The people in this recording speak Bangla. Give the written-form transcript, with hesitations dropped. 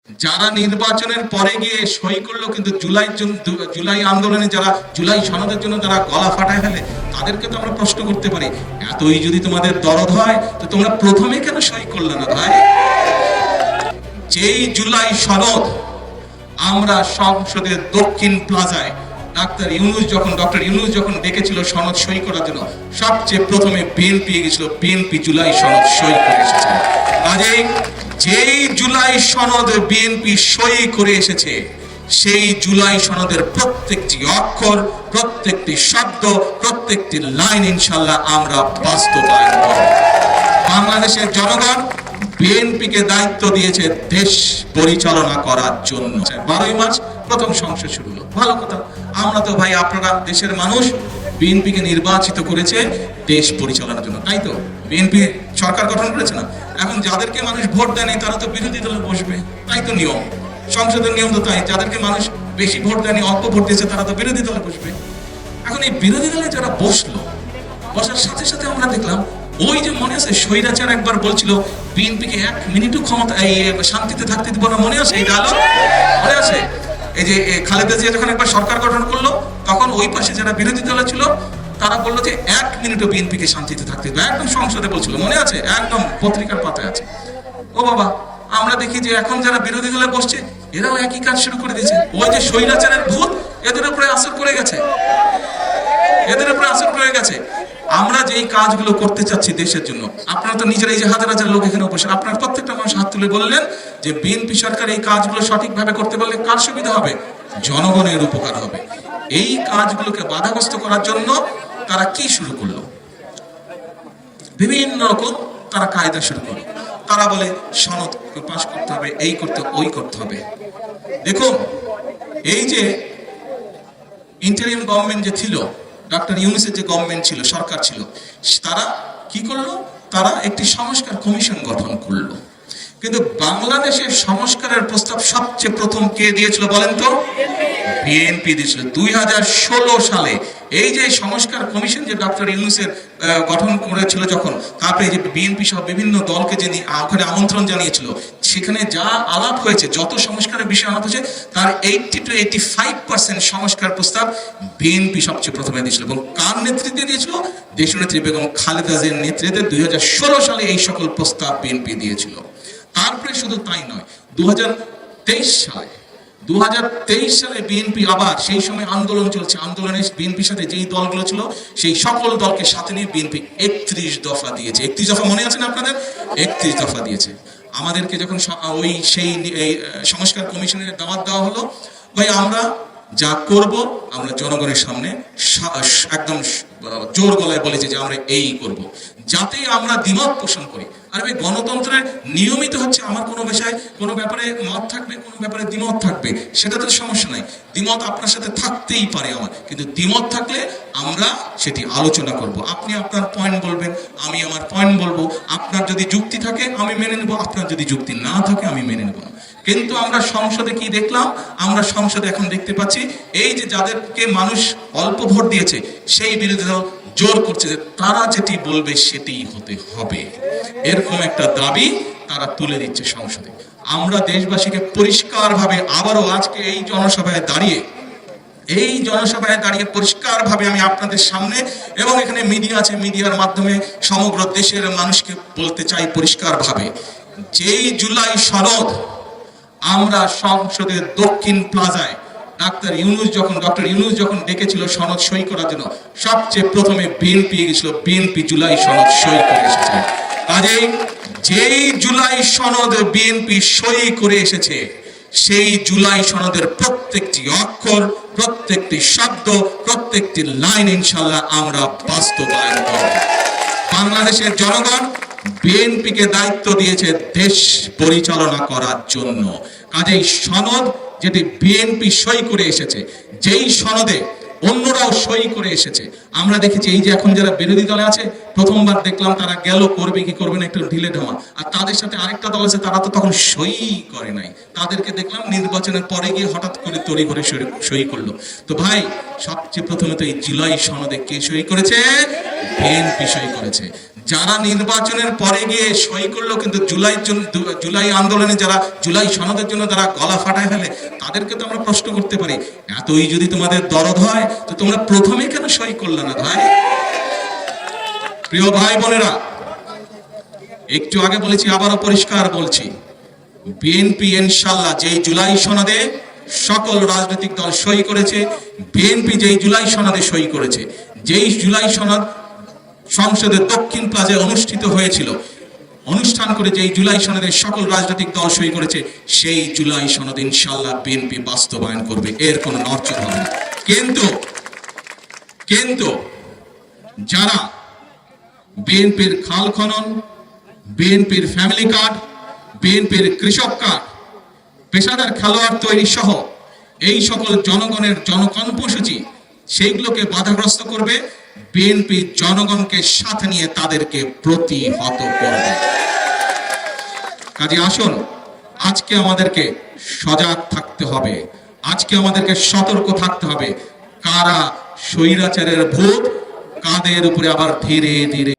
যারা নির্বাচনের পরে গিয়ে সই করলো কিন্তু জুলাই আন্দোলনে যারা জুলাই সনদের জন্য যারা গলা ফাটায় ফেলে তাদেরকে তো আমরা প্রশ্ন করতে পারি, এতই যদি তোমাদের দরদ হয় তো তোমরা প্রথমে কেন সই করলে না ভাই? যেই জুলাই সনদ আমরা সংসদের দক্ষিণ প্লাজায় ডক্টর ইউনূস যখন ডেকেছিল সনদ সই করার জন্য, সবচেয়ে প্রথমে বিএনপি গেছিল, বিএনপি জুলাই সনদ সই করে এসেছে। কাজেই যেই জুলাই সনদ বিএনপি সই করে এসেছে সেই জুলাই সনদের প্রত্যেকটি অক্ষর, প্রত্যেকটি শব্দ, প্রত্যেকটি লাইন ইনশাআল্লাহ আমরা বাস্তবায়ন করব। বাংলাদেশের জনগণ বিএনপিকে দায়িত্ব দিয়েছে দেশ পরিচালনা করার জন্য। 12ই মার্চ প্রথম সংসদ শুরু হলো, ভালো কথা। আমরা তো ভাই, আপনারা দেশের মানুষ বিএনপিকে নির্বাচিত করেছে দেশ পরিচালনার জন্য, তাই তো? বিএনপি সরকার গঠন করেছে না? এখন যাদেরকে মানুষ ভোট দেয়নি তারা তো বিরোধী দলে বসবে, তাই তো নিয়ম, সংসদের নিয়ম তো তাই। যাদেরকে মানুষ বেশি ভোট দেয়নি, অল্প ভোট দিয়েছে, তারা তো বিরোধী দলে বসবে। এখন এই বিরোধী দলে যারা বসলো, বসার সাথে সাথে আমরা দেখলাম ওই যে মনে আছে স্বৈরাচার একবার বলছিল বিএনপিকে 1 মিনিটও ক্ষমতা শান্তিতে থাকতে দিব না, মনে আছে এই ডায়লগ? মনে আছে? এই যে খালেদা জিয়া যখন একবার সরকার গঠন করলো তখন ওই পাশে যারা বিরোধী দল ছিল তারা বললো যে 1 মিনিটও বিএনপিকে শান্তিতে থাকতে দিব, একদম সংসদে বলছিল, মনে আছে? একদম পত্রিকার পাতায় আছে। ও বাবা, আমরা দেখি যে এখন যারা বিরোধী দলে বসছে এরাও একই কাজ শুরু করে দিয়েছে। ওই যে স্বৈরাচারের ভূত এদের উপরে আসর করে গেছে, এদের উপরে আসর করে গেছে। আমরা যেই কাজগুলো করতে চাচ্ছি দেশের জন্য, আপনারা তো নিজেরা এই যে হাজার হাজার লোক এখানে বসে, আপনারা প্রত্যেকটা মানুষ হাত তুলে বললেন যে বিএনপি সরকার এই কাজগুলো সঠিকভাবে করতে পারলে কার সুবিধা হবে? জনগণের উপকার হবে। এই কাজগুলোকে বাধাগ্রস্ত করার জন্য তারা কি শুরু করলো? বিভিন্ন রকম তারা কায়দা শুরু করলো। তারা বলে সনদ পাস করতে হবে, এই করতে ওই করতে হবে। দেখুন, এই যে ইন্টারিম গভর্নমেন্ট যে ছিল, ডক্টর ইউনূসের যে গভর্নমেন্ট ছিল, সরকার ছিল, তারা কি করলো? তারা একটি সংস্কার কমিশন গঠন করলো। কিন্তু বাংলাদেশের সংস্কারের প্রস্তাব সবচেয়ে প্রথম কে দিয়েছিল বলেন তো? বিএনপি দিয়েছিল 2016 সালে। এই যে সংস্কার কমিশন যে ডক্টর ইউনূসের গঠন করেছিল যখন, তারপরে যে বিএনপি সহ বিভিন্ন দলকে যে ওখানে আমন্ত্রণ জানিয়েছিল, সেখানে যা আলাপ হয়েছে, যত সংস্কারের বিষয় আলাপ হয়েছে, তার 80 to 85% সংস্কার প্রস্তাব বিএনপি সবচেয়ে প্রথমে দিয়েছিল। এবং কার নেতৃত্বে দিয়েছিল? দেশনেত্রী বেগম খালেদা জিয়ার নেতৃত্বে 2016 সালে এই সকল প্রস্তাব বিএনপি দিয়েছিল। তারপরে শুধু তাই নয়, 2023 সালে বিএনপি আবার, সেই সময় আন্দোলন চলছে, আন্দোলনে বিএনপির সাথে যেই দলগুলো ছিল সেই সকল দলকে সাথে নিয়ে বিএনপি 31 দফা দিয়েছে। 31 দফা মনে আছে না আপনাদের? 31 দফা দিয়েছে। আমাদেরকে যখন সেই সংস্কার কমিশনের দাওয়াত দেওয়া হলো, ভাই আমরা যা করব আমরা জনগণের সামনে একদম জোর গলায় বলেছি যে আমরা এই করব, যাতে আমরা দ্বিমত পোষণ করি। আর ভাই, গণতন্ত্রের নিয়মিত হচ্ছে আমার কোনো বিষয়ে কোনো ব্যাপারে মত থাকবে, কোনো ব্যাপারে দ্বিমত থাকবে, সেটা তো সমস্যা নাই। দ্বিমত আপনার সাথে থাকতেই পারে আমার, কিন্তু দ্বিমত থাকলে আমরা সেটি আলোচনা করব। আপনি আপনার পয়েন্ট বলবেন, আমি আমার পয়েন্ট বলবো। আপনার যদি যুক্তি থাকে আমি মেনে নেব, আপনার যদি যুক্তি না থাকে আমি মেনে নেব না। কিন্তু আমরা সংসদে কি দেখলাম? আমরা সংসদে এখন দেখতে পাচ্ছি এই যে যাদেরকে মানুষ অল্প ভোট দিয়েছে সেই বিরোধী দল জোর করছে যে তারা যেটি বলবে সেটি হতে হবে, এরকম একটা দাবি তারা তুলে দিচ্ছে সংসদে। আমরা দেশবাসীকে পরিষ্কারভাবে আবারও আজকে এই জনসভায় দাঁড়িয়ে পরিষ্কারভাবে আমি আপনাদের সামনে, এবং এখানে মিডিয়া আছে, মিডিয়ার মাধ্যমে সমগ্র দেশের মানুষকে বলতে চাই পরিষ্কারভাবে, যেই জুলাই সনদ আমরা সংসদের দক্ষিণ প্লাজায় ডক্টর ইউনূস যখন ডেকেছিল সনদ সই করার জন্য, সবচেয়ে প্রথমে বিএনপি গেছিল, বিএনপি জুলাই সনদ সই করে এসেছে। কাজেই যেই জুলাই সনদ বিএনপি সই করে এসেছে সেই জুলাই সনদের প্রত্যেকটি অক্ষর, প্রত্যেকটি শব্দ, প্রত্যেকটি লাইন ইনশাআল্লাহ আমরা বাস্তবায়ন করব। বাংলাদেশের জনগণ বিএনপিকে দায়িত্ব দিয়েছে দেশ পরিচালনা করার জন্য। কাজেই সনদ যেটি বিএনপি সই করে এসেছে, যেই সনদে অন্যরাও সই করে এসেছে, আমরা দেখেছি এই যে এখন যারা বিরোধী দলে আছে প্রথমবার দেখলাম তারা গেল, করবে কি করবে না একটু ঢিলে ঢামা। আর তাদের সাথে আরেকটা দল আছে, তারা তো তখন সই করে নাই, তাদেরকে দেখলাম নির্বাচনের পরে গিয়ে হঠাৎ করে তড়ি করে সই করলো। তো ভাই, সবচেয়ে প্রথমে তো এই জুলাই সনদে কে সই করেছে? বিএনপি সই করেছে। যারা নির্বাচনের পরে গিয়ে সই করলো, কিন্তু জুলাই আন্দোলনে যারা জুলাই সনদের জন্য তারা গলা ফাটায় ফেলে, তাদেরকে তো আমরা প্রশ্ন করতে পারি, এতই যদি তোমাদের দরদ হয় তো তোমরা প্রথমে কেন সই করলে না ভাই? প্রিয় ভাই বোনেরা, একটু আগে বলেছি, আবারও পরিষ্কার বলছি, বিএনপি ইনশাআল্লাহ যেই জুলাই সনদে সকল রাজনৈতিক দল সই করেছে, বিএনপি যেই জুলাই সনদে সই করেছে, যেই জুলাই সনদ সংসদের দক্ষিণ প্লাজায় অনুষ্ঠিত হয়েছিল, অনুষ্ঠান করে যেই জুলাই সনদে সকল রাজনৈতিক দল সই করেছে, সেই জুলাই সনদ ইনশাআল্লাহ বিএনপি বাস্তবায়ন করবে, এর কোনো নড়চড় হবে না। কিন্তু যারা বিএনপির খাল খনন, বিএনপির ফ্যামিলি কার্ড, বিএনপির কৃষক কার্ড, পেশাদার খেলোয়াড় তৈরি সহ এই সকল জনগণের জনকর্মসূচি, সেইগুলোকে বাধাগ্রস্ত করবে, বিএনপি জনগণকে সাথে নিয়ে তাদেরকে প্রতিহত করবে। কাজে আসুন, আজকে আমাদেরকে সজাগ থাকতে হবে, আজকে আমাদেরকে সতর্ক থাকতে হবে, কারা স্বৈরাচারের ভূত কাদের উপরে আবার ধীরে ধীরে